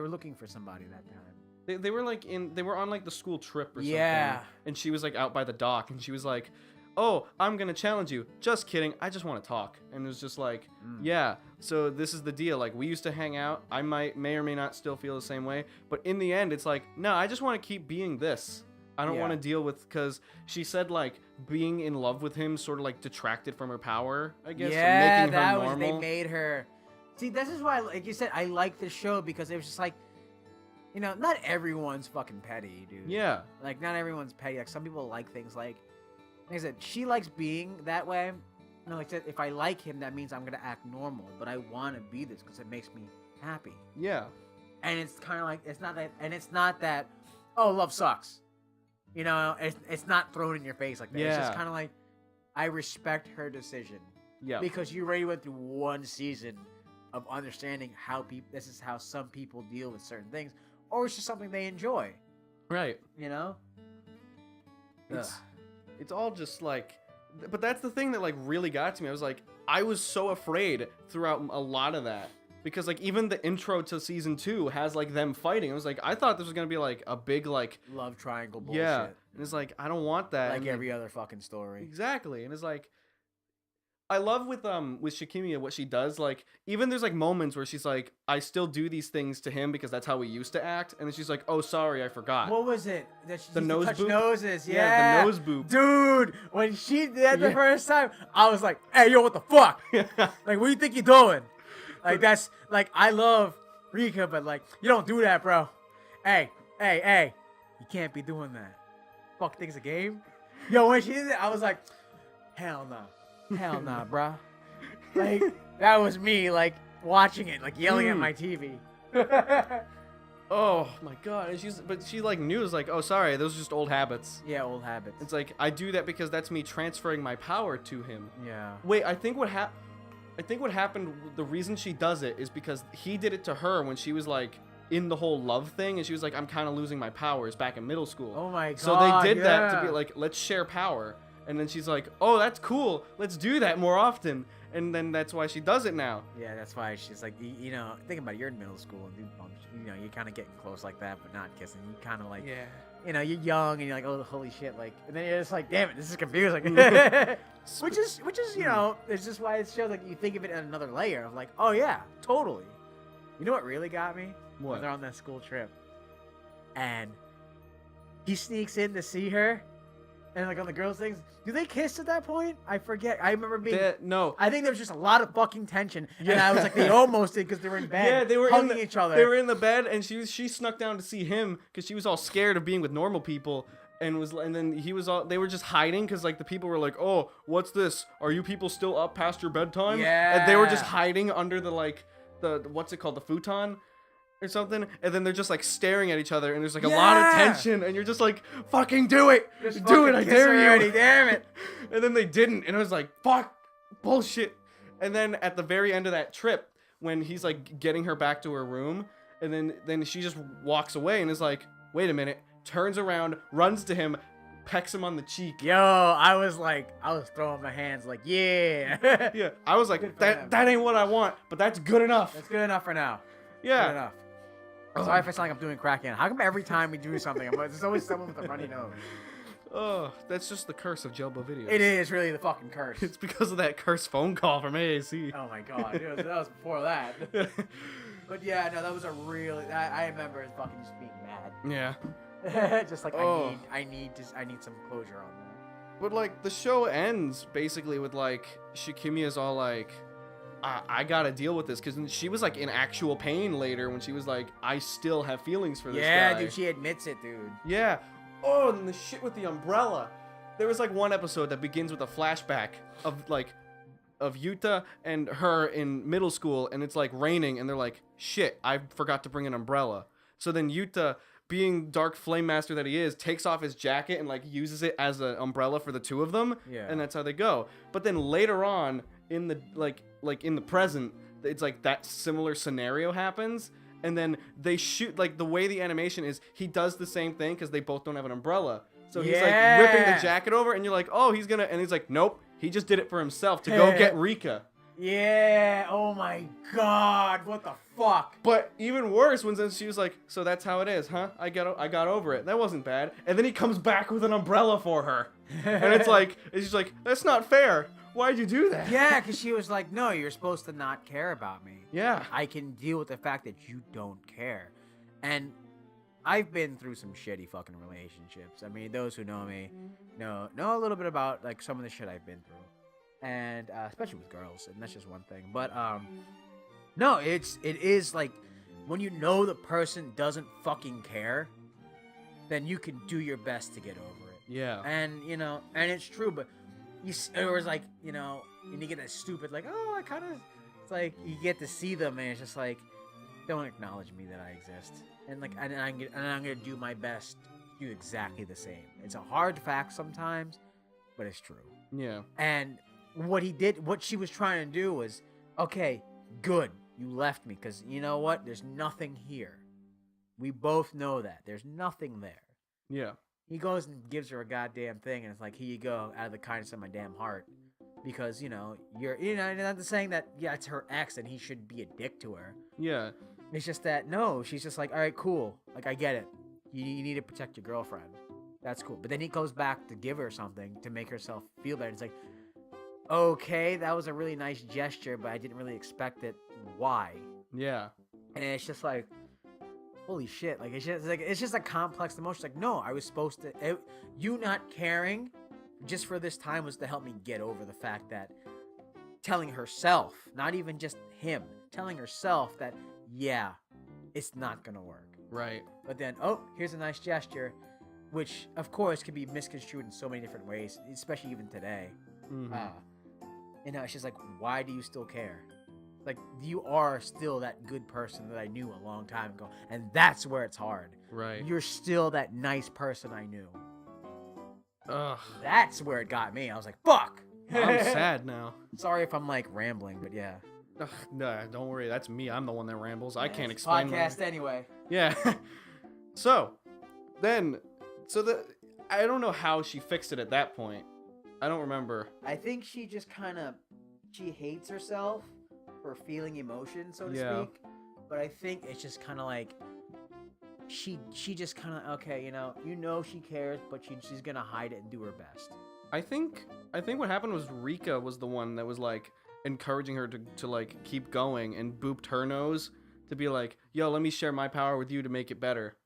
looking for somebody that time. They were like they were on like the school trip or something. Yeah. And she was like out by the dock and she was like, oh, I'm gonna challenge you. Just kidding. I just want to talk. And it was just like, yeah. So this is the deal. Like we used to hang out. I may or may not still feel the same way. But in the end, it's like, no, I just want to keep being this. I don't want to deal with, because she said like being in love with him sort of like detracted from her power, I guess. Yeah, making her that normal. was, they made her. See, this is why, like you said, I like this show because it was just like, not everyone's fucking petty, dude. Yeah. Like, not everyone's petty. Like, some people like things like I said, she likes being that way. Like I said, if I like him, that means I'm going to act normal. But I want to be this because it makes me happy. Yeah. And it's kind of like, it's not that, oh, love sucks. It's not thrown in your face like that. It's just Yeah. kind of like, I respect her decision. Yeah. Because you already went through one season of understanding this is how some people deal with certain things. Or it's just something they enjoy. Right. Ugh. It's all just like but that's the thing that like really got to me. I was like, I was so afraid throughout a lot of that because like even the intro to season 2 has like them fighting. I was like, I thought this was gonna be like a big like Love triangle bullshit. yeah, and it's like I don't want that. Like and, every other fucking story. exactly, and it's like. I love with Shikimiya what she does. Like even there's like moments where she's like, I still do these things to him because that's how we used to act, and then she's like, oh sorry, I forgot. What was it? That she The used to nose touch boop? noses. Yeah. Yeah, the nose boop. Dude, when she did that the Yeah. first time, I was like, hey, yo, what the fuck? Like, what do you think you're doing? Like, that's, like, I love Rika, but, like, you don't do that, bro. Hey, you can't be doing that. Fuck, thing's a game? Yo, when she did it, I was like, hell no. Hell nah, bro. Like, that was me, like, watching it, like, yelling at my TV. Oh my god, and she like knew, it was like, oh sorry, those are just old habits. Yeah, old habits. It's like I do that because that's me transferring my power to him. Yeah. Wait, I think what happened, the reason she does it is because he did it to her when she was like in the whole love thing, and she was like, I'm kind of losing my powers back in middle school. Oh my god. So they did that to be like, let's share power. And then she's like, oh, that's cool. Let's do that more often. And then that's why she does it now. Yeah, that's why she's like, you know, think about it, you're in middle school, and you know, you're kind of getting close like that, but not kissing. You kind of like, Yeah. you know, you're young, and you're like, oh, holy shit, like, and then you're just like, damn it, this is confusing. which is, you know, it's just why it shows like you think of it in another layer of like, oh yeah, totally. You know what really got me? What? When they're on that school trip, and he sneaks in to see her. And like on the girls' things, do they kiss at that point? I forget. I remember being. No. I think there was just a lot of fucking tension, and Yeah. I was like, they almost did because they were in bed. Yeah, they were hugging each other. They were in the bed, and she snuck down to see him because she was all scared of being with normal people, and then he was all. They were just hiding because like the people were like, oh, what's this? Are you people still up past your bedtime? Yeah. And they were just hiding under the like the what's it called, the futon. Or something, and then they're just like staring at each other, and there's like a lot of tension, and you're just like, "Fucking do it, Just do it, fucking I kiss dare her you!" already, damn it. And then they didn't, and it was like, "Fuck, bullshit." And then at the very end of that trip, when he's like getting her back to her room, and then she just walks away and is like, "Wait a minute," turns around, runs to him, pecks him on the cheek. Yo, I was throwing my hands like, yeah. Yeah, I was like, Good for them. that ain't what I want, but that's good enough. That's good enough for now. Yeah. Good enough. Sorry if I sound like I'm doing crack in. How come every time we do something, there's always someone with a runny nose? Oh, that's just the curse of Gelbbo videos. It is really the fucking curse. It's because of that cursed phone call from AAC. Oh my god, that was before that. But yeah, no, that was a really. I remember fucking just being mad. Yeah. Just like Oh. I need some closure on that. But like the show ends basically with like Shikimiya's all like, I gotta deal with this, because she was like in actual pain later when she was like, I still have feelings for this Yeah, guy. dude, she admits it, dude. Yeah. Oh, and the shit with the umbrella. There was like one episode that begins with a flashback of Yuta and her in middle school, and it's like raining, and they're like, shit, I forgot to bring an umbrella. So then Yuta, being dark flame master that he is, takes off his jacket and like uses it as an umbrella for the two of them. Yeah. And that's how they go. But then later on in the like in the present, it's like that similar scenario happens, and then they shoot, like the way the animation is, he does the same thing because they both don't have an umbrella. So he's like whipping the jacket over, and you're like, oh, he's gonna, and he's like, nope, he just did it for himself to go get Rika. Yeah. Oh my god. What the fuck? But even worse, when then she was like, so that's how it is, huh? I got over it. That wasn't bad. And then he comes back with an umbrella for her, and it's like, and she's like, that's not fair. Why'd you do that? Yeah, because she was like, no, you're supposed to not care about me. Yeah. I can deal with the fact that you don't care. And I've been through some shitty fucking relationships. I mean, those who know me know a little bit about like some of the shit I've been through, and especially with girls, and that's just one thing. But no, it is like when you know the person doesn't fucking care, then you can do your best to get over it. Yeah. And you know, and it's true, but it was like, you know, and you get that stupid like, oh, I kind of, it's like you get to see them, and it's just like, don't acknowledge me that I exist, and like, and I'm gonna do my best to do exactly the same. It's a hard fact sometimes, but it's true. Yeah. And what she was trying to do was, okay, good, you left me, because you know what? There's nothing here. We both know that there's nothing there. Yeah. He goes and gives her a goddamn thing, and it's like, here you go, out of the kindness of my damn heart. Because, not saying that, yeah, it's her ex and he should be a dick to her. Yeah. It's just that, no, she's just like, all right, cool. Like, I get it. You need to protect your girlfriend. That's cool. But then he goes back to give her something to make herself feel better. It's like, okay, that was a really nice gesture, but I didn't really expect it. Why? Yeah. And it's just like, holy shit! Like it's just a complex emotion. Like, no, I was supposed to. You not caring, just for this time, was to help me get over the fact that telling herself, not even just him, telling herself that, yeah, it's not gonna work. Right. But then, oh, here's a nice gesture, which of course can be misconstrued in so many different ways, especially even today. Mm-hmm. And it's just like, why do you still care? Like, you are still that good person that I knew a long time ago. And that's where it's hard. Right. You're still that nice person I knew. Ugh. That's where it got me. I was like, fuck. I'm sad now. Sorry if I'm, like, rambling, but yeah. Ugh, no, don't worry. That's me. I'm the one that rambles. I can't It's explain. podcast anyway. Yeah. So, I don't know how she fixed it at that point. I don't remember. I think she just she hates herself for feeling emotion, so to speak. But I think it's just kind of like she just kind of, okay, she cares, but she's gonna hide it and do her best. I think what happened was Rika was the one that was like encouraging her to like keep going, and booped her nose to be like, yo, let me share my power with you to make it better.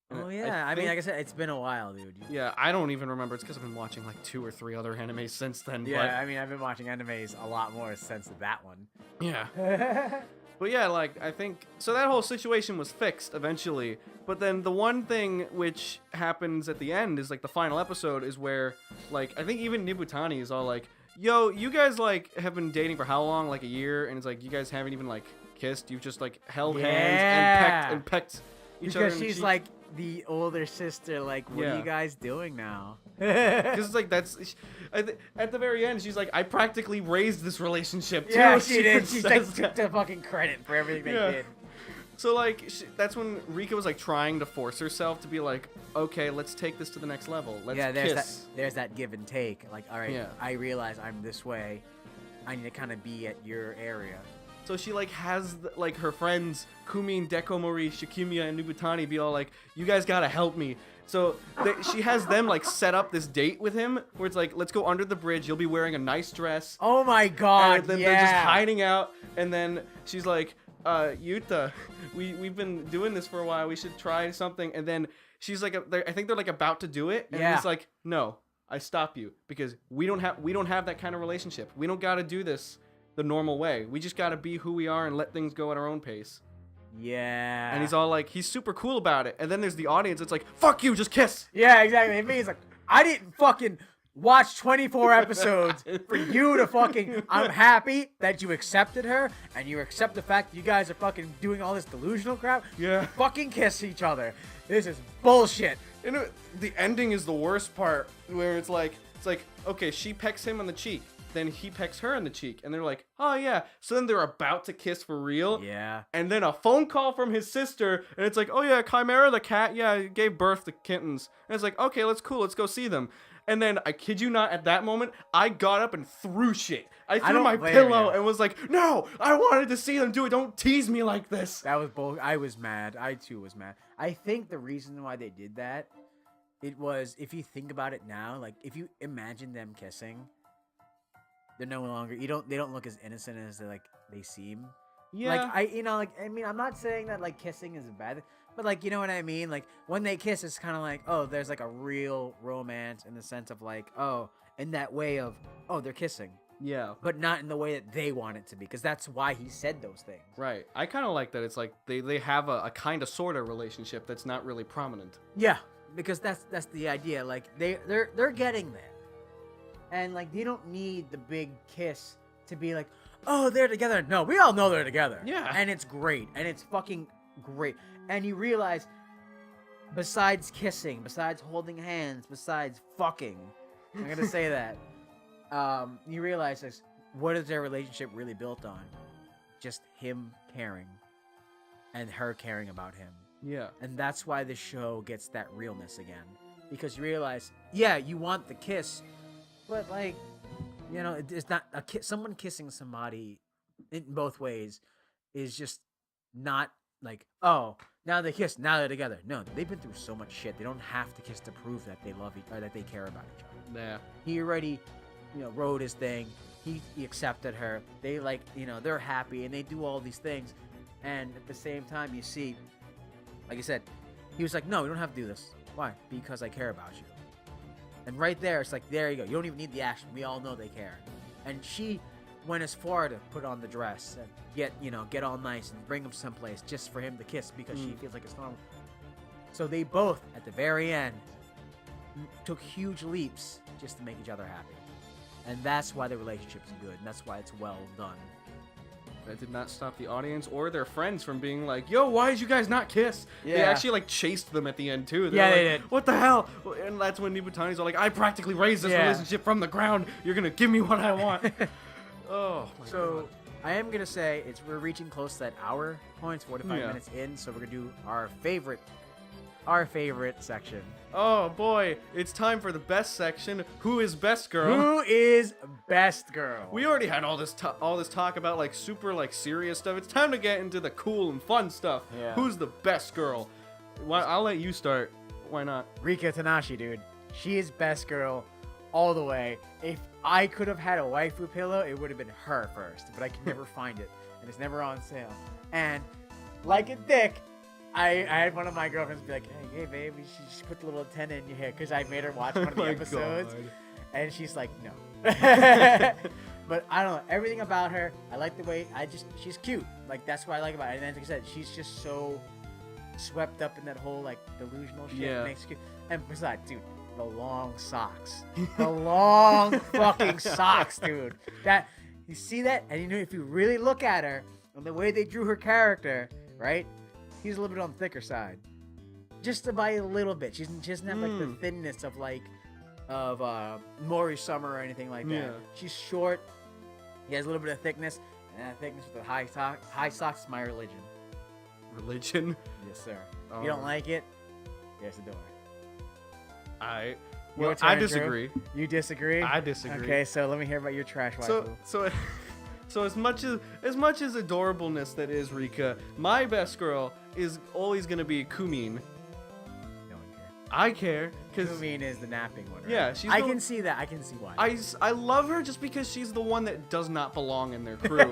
And Oh yeah, I mean, like I said, it's been a while, dude. Yeah, I don't even remember. It's because I've been watching like 2 or 3 other animes since then. Yeah, I mean, I've been watching animes a lot more since that one. Yeah. But yeah, like, I think... So that whole situation was fixed eventually. But then the one thing which happens at the end is, like, the final episode is where, like, I think even Nibutani is all like, yo, you guys, like, have been dating for how long? Like, a year? And it's like, you guys haven't even, like, kissed. You've just, like, held hands and pecked each other. Because she's, like, the older sister, like, what are you guys doing now? Because it's like, at the very end, she's like, I practically raised this relationship, too. Yeah, she did. She took the fucking credit for everything they did. So, like, that's when Rika was, like, trying to force herself to be like, okay, let's take this to the next level. Let's kiss. There's that give and take. Like, all right, Yeah. I realize I'm this way. I need to kind of be at your area. So she, like, has, like, her friends, Kumin, Dekomori, Shikimiya, and Nubutani be all like, you guys gotta help me. So she has them, like, set up this date with him where it's like, let's go under the bridge. You'll be wearing a nice dress. Oh, my God, and then they're just hiding out. And then she's like, Yuta, we've been doing this for a while. We should try something. And then she's like, I think they're, like, about to do it. And he's like, no, I stop you. Because we don't have that kind of relationship. We don't gotta do this the normal way. We just gotta be who we are and let things go at our own pace. Yeah. And he's all like, he's super cool about it. And then there's the audience. It's like, fuck you, just kiss. Yeah, exactly. It means like, I didn't fucking watch 24 episodes for you to fucking. I'm happy that you accepted her and you accept the fact that you guys are fucking doing all this delusional crap. Yeah. Fucking kiss each other. This is bullshit. And the ending is the worst part, where it's like, okay, she pecks him on the cheek. Then he pecks her in the cheek, and they're like, oh yeah. So then they're about to kiss for real. Yeah. And then a phone call from his sister, and it's like, oh yeah, Chimera the cat, yeah, gave birth to kittens. And it's like, okay, let's go see them. And then, I kid you not, at that moment, I got up and threw shit. I threw my pillow and was like, no, I wanted to see them do it. Don't tease me like this. That was bull. I was mad. I too was mad. I think the reason why they did that, it was, if you think about it now, like, if you imagine them kissing, they're no longer, they don't look as innocent as they seem. Yeah. Like, I'm not saying that, like, kissing is a bad thing, but, like, you know what I mean? Like, when they kiss, it's kind of like, oh, there's, like, a real romance in the sense of, like, oh, in that way of, oh, they're kissing. Yeah. But not in the way that they want it to be, because that's why he said those things. Right. I kind of like that it's like, they have a kind of sort of relationship that's not really prominent. Yeah, because that's the idea. Like, they're getting there. And, like, they don't need the big kiss to be like, oh, they're together. No, we all know they're together. Yeah. And it's great. And it's fucking great. And you realize, besides kissing, besides holding hands, besides fucking, I'm going to say that, you realize this, what is their relationship really built on? Just him caring. And her caring about him. Yeah. And that's why the show gets that realness again. because you realize, yeah, you want the kiss, but like, you know, it's not a someone kissing somebody in both ways is just not like, oh, now they kiss, now they're together. No, they've been through so much shit. They don't have to kiss to prove that they love or that they care about each other. Yeah. He already, wrote his thing. He accepted her. They like, they're happy and they do all these things. And at the same time, you see, like I said, he was like, no, we don't have to do this. Why? Because I care about you. And right there, it's like, there you go. You don't even need the action. We all know they care. And she went as far to put on the dress and get all nice and bring him someplace just for him to kiss because she feels like it's normal. So they both, at the very end, took huge leaps just to make each other happy. And that's why the relationship is good, and that's why it's well done. That did not stop the audience or their friends from being like, yo, why did you guys not kiss? They actually like chased them at the end too. They did. What the hell? And that's when Nibutani's all like, I practically raised this relationship from the ground. You're gonna give me what I want. Oh my God. I am gonna say we're reaching close to that hour point. It's 45 minutes in, so we're gonna do our favorite section. Oh boy, it's time for the best section. Who is best girl? Who is best girl? We already had all this talk about like super like serious stuff. It's time to get into the cool and fun stuff. Yeah. Who's the best girl? I'll let you start. Why not? Rika Tanashi, dude. She is best girl all the way. If I could have had a waifu pillow, it would have been her first, but I can never find it, and it's never on sale. And like a dick, I had one of my girlfriends be like, hey babe, she put the little antenna in your hair because I made her watch one of the episodes. God. And she's like, no. But I don't know, everything about her, I like the way, she's cute. Like, that's what I like about her. And like I said, she's just so swept up in that whole, like, delusional shit. Yeah. It makes her cute. And besides, dude, the long socks. The long fucking socks, dude. You see that? And if you really look at her, and the way they drew her character, right? He's a little bit on the thicker side, just by a little bit. She doesn't have like the thinness of Mori Summer or anything like that. Yeah. She's short. He has a little bit of thickness, and that thickness with the high socks is my religion. Religion? Yes, sir. If you don't like it, here's the door. I disagree. Drew? You disagree? I disagree. Okay, so let me hear about your trash waifu. So as much as adorableness that is Rika, my best girl is always gonna be Kumin. No one cares. I care because Kumin is the napping one, right? Yeah, I can see that. I can see why. I love her just because she's the one that does not belong in their crew.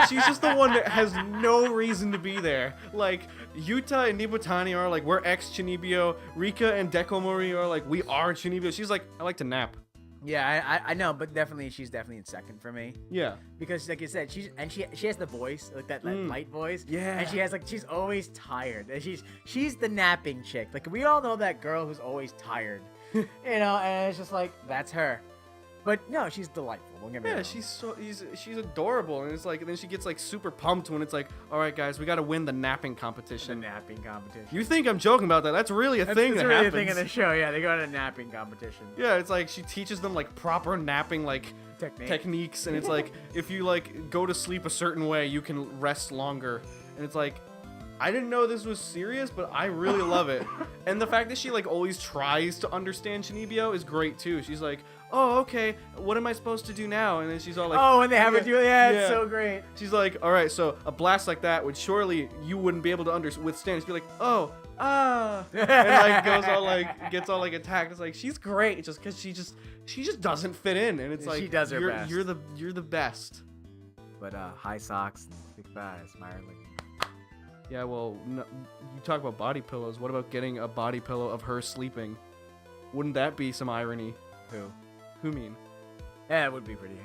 She's just the one that has no reason to be there. Like Yuta and Nibutani are like, we're ex Chunibyo. Rika and Dekomori are like, we are Chunibyo. She's like, I like to nap. Yeah, I know, but she's definitely in second for me. Yeah. Because like you said, she has the voice, like that light voice. Yeah. And she's always tired. And she's the napping chick. Like we all know that girl who's always tired. And it's just like that's her. But no, she's delightful. Don't get me wrong. She's adorable, and it's like, and then she gets like super pumped when it's like, all right, guys, we got to win the napping competition. The napping competition. You think I'm joking about that? That's really a thing that really happens. a thing in the show. Yeah, they go to a napping competition. Yeah, it's like she teaches them like proper napping like techniques, and it's like if you like go to sleep a certain way, you can rest longer, and it's like. I didn't know this was serious, but I really love it. And the fact that she like always tries to understand Chunibyo is great too. She's like, oh, okay, what am I supposed to do now? And then she's all like, oh, and they have her do it. Yeah, it's so great. She's like, all right, so a blast like that would surely you wouldn't be able to withstand. She'd be like, oh, and like gets all like attacked. It's like she's great, just because she just doesn't fit in, and it's like she does her best. You're the best. But high socks and big thighs, my religion. Yeah, well, no, you talk about body pillows. What about getting a body pillow of her sleeping? Wouldn't that be some irony? Who mean? Yeah, it would be pretty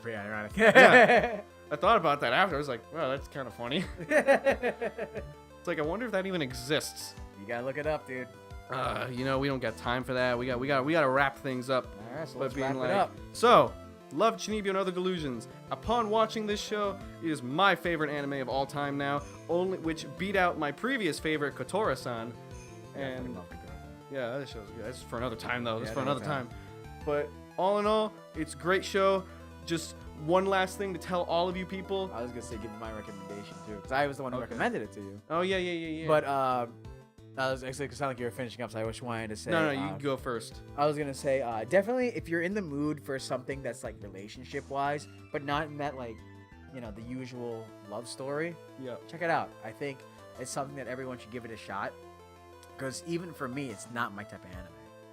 ironic. Yeah. I thought about that after. I was like, wow, that's kind of funny. It's like, I wonder if that even exists. You gotta look it up, dude. We don't got time for that. We got to wrap things up. All right, so let's wrap it up. So, love Chunibyo and Other Delusions. Upon watching this show, it is my favorite anime of all time now, which beat out my previous favorite, Kotora-san. And yeah, that show's good. That's for another time, though. That's for another time. But all in all, it's a great show. Just one last thing to tell all of you people. I was gonna say give my recommendation too, because I was the one who recommended it to you. Oh yeah. But I was actually, it sounded like you were finishing up, so I was wanted to say. No, you can go first. I was gonna say, definitely, if you're in the mood for something that's like relationship-wise, but not in that like, the usual love story. Yeah. Check it out. I think it's something that everyone should give it a shot. Because even for me, it's not my type of anime.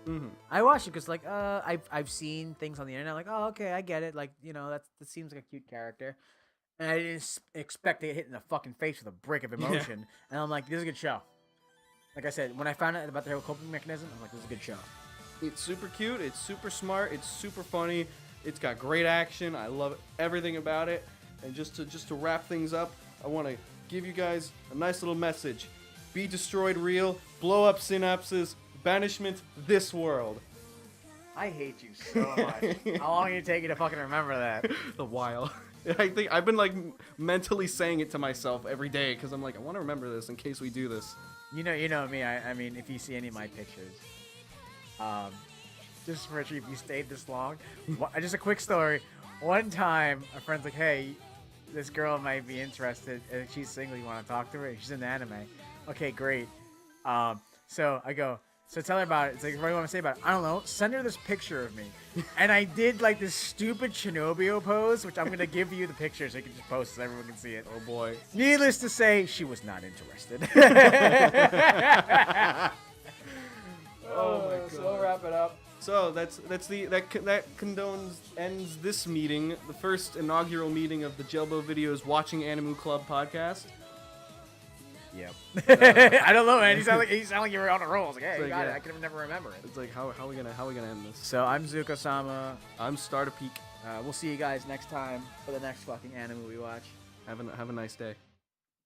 Mm-hmm. I watch it because like I've seen things on the internet like, oh, okay, I get it, like, that seems like a cute character, and I didn't expect to get hit in the fucking face with a brick of emotion. And I'm like, this is a good show. Like I said, when I found out about their coping mechanism, I'm like, this is a good show. It's super cute. It's super smart. It's super funny. It's got great action. I love everything about it. And just to wrap things up, I want to give you guys a nice little message. Be destroyed real. Blow up synapses. Banishment this world. I hate you so much. How long did it take you to fucking remember that? A while. I think I've been like mentally saying it to myself every day because I'm like, I want to remember this in case we do this. You know me. I mean, if you see any of my pictures, just for if you stayed this long, just a quick story. One time, a friend's like, "Hey, this girl might be interested. If she's single, you want to talk to her? She's in anime." Okay, great. So I go. So tell her about it. It's like, what do you want to say about it? I don't know. Send her this picture of me. And I did like this stupid Chunibyo pose, which I'm going to give you the picture so you can just post it so everyone can see it. Oh boy. Needless to say, she was not interested. Oh my god. So we'll wrap it up. So that ends this meeting, the first inaugural meeting of the Gelbbo Videos Watching Animu Club podcast. Yep. I don't know, man. You sound like you were on a roll. I was like, hey, Like, you got it. yeah. I can never remember it. It's like how are we gonna end this? So I'm Zuko-sama. I'm Star to Peak. We'll see you guys next time for the next fucking anime we watch. Have a nice day.